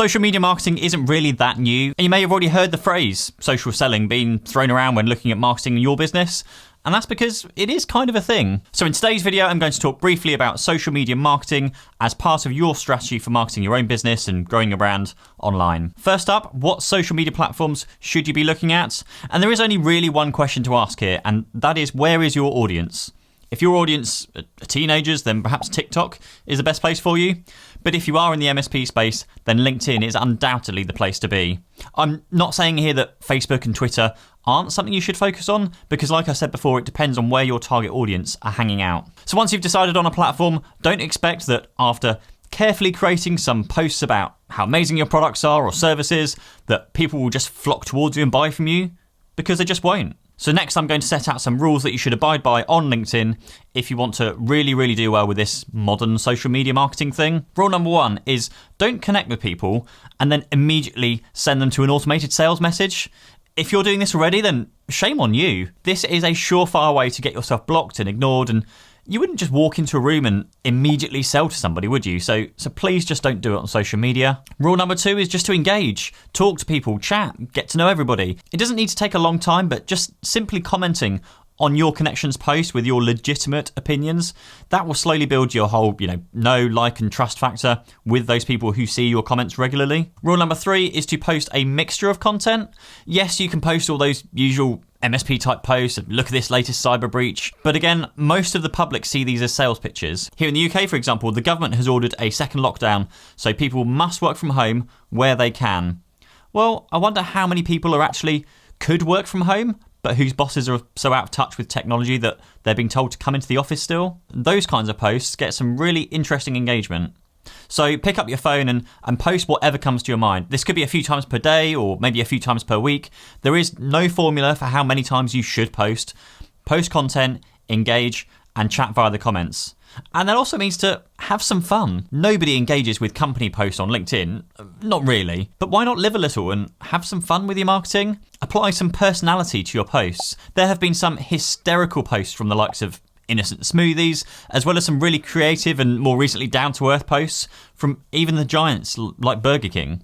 Social media marketing isn't really that new, and you may have already heard the phrase social selling being thrown around when looking at marketing in your business. And that's because it is kind of a thing. So in today's video, I'm going to talk briefly about social media marketing as part of your strategy for marketing your own business and growing your brand online. First up, what social media platforms should you be looking at? And there is only really one question to ask here, and that is, where is your audience? If your audience are teenagers, then perhaps TikTok is the best place for you. But if you are in the MSP space, then LinkedIn is undoubtedly the place to be. I'm not saying here that Facebook and Twitter aren't something you should focus on, because like I said before, it depends on where your target audience are hanging out. So once you've decided on a platform, don't expect that after carefully creating some posts about how amazing your products are or services, that people will just flock towards you and buy from you, because they just won't. So next, I'm going to set out some rules that you should abide by on LinkedIn if you want to really do well with this modern social media marketing thing. Rule number 1 is don't connect with people and then immediately send them to an automated sales message. If you're doing this already, then shame on you. This is a surefire way to get yourself blocked and ignored, and you wouldn't just walk into a room and immediately sell to somebody, would you? So please just don't do it on social media. Rule number 2 is just to engage, talk to people, chat, get to know everybody. It doesn't need to take a long time, but just simply commenting on your connections post with your legitimate opinions, that will slowly build your whole, know, like and trust factor with those people who see your comments regularly. Rule number 3 is to post a mixture of content. Yes, you can post all those usual MSP type posts, look at this latest cyber breach. But again, most of the public see these as sales pitches. Here in the UK, for example, the government has ordered a second lockdown, so people must work from home where they can. Well, I wonder how many people could work from home, but whose bosses are so out of touch with technology that they're being told to come into the office still. Those kinds of posts get some really interesting engagement. So pick up your phone and post whatever comes to your mind. This could be a few times per day or maybe a few times per week. There is no formula for how many times you should post. Post content, engage, and chat via the comments. And that also means to have some fun. Nobody engages with company posts on LinkedIn. Not really. But why not live a little and have some fun with your marketing? Apply some personality to your posts. There have been some hysterical posts from the likes of Innocent Smoothies, as well as some really creative and more recently down-to-earth posts from even the giants like Burger King.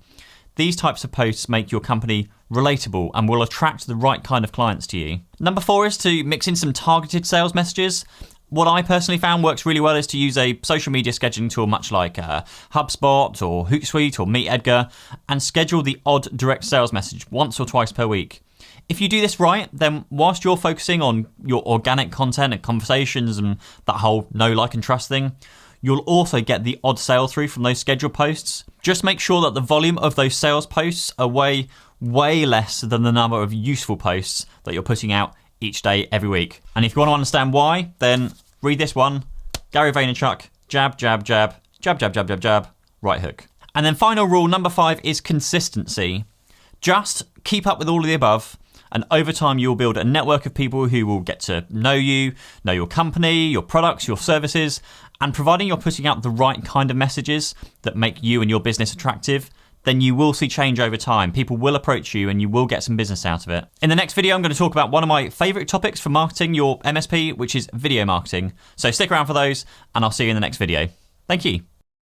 These types of posts make your company relatable and will attract the right kind of clients to you. Number 4 is to mix in some targeted sales messages. What I personally found works really well is to use a social media scheduling tool much like HubSpot or Hootsuite or MeetEdgar and schedule the odd direct sales message once or twice per week. If you do this right, then whilst you're focusing on your organic content and conversations and that whole know, like and trust thing, you'll also get the odd sale through from those scheduled posts. Just make sure that the volume of those sales posts are way less than the number of useful posts that you're putting out each day, every week. And if you want to understand why, then read this one. Gary Vaynerchuk, jab, jab, jab, jab, jab, jab, jab, jab, right hook. And then final rule, number 5, is consistency. Just keep up with all of the above, and over time you'll build a network of people who will get to know you, know your company, your products, your services, and providing you're putting out the right kind of messages that make you and your business attractive, then you will see change over time. People will approach you and you will get some business out of it. In the next video, I'm going to talk about one of my favorite topics for marketing your MSP, which is video marketing. So stick around for those and I'll see you in the next video. Thank you.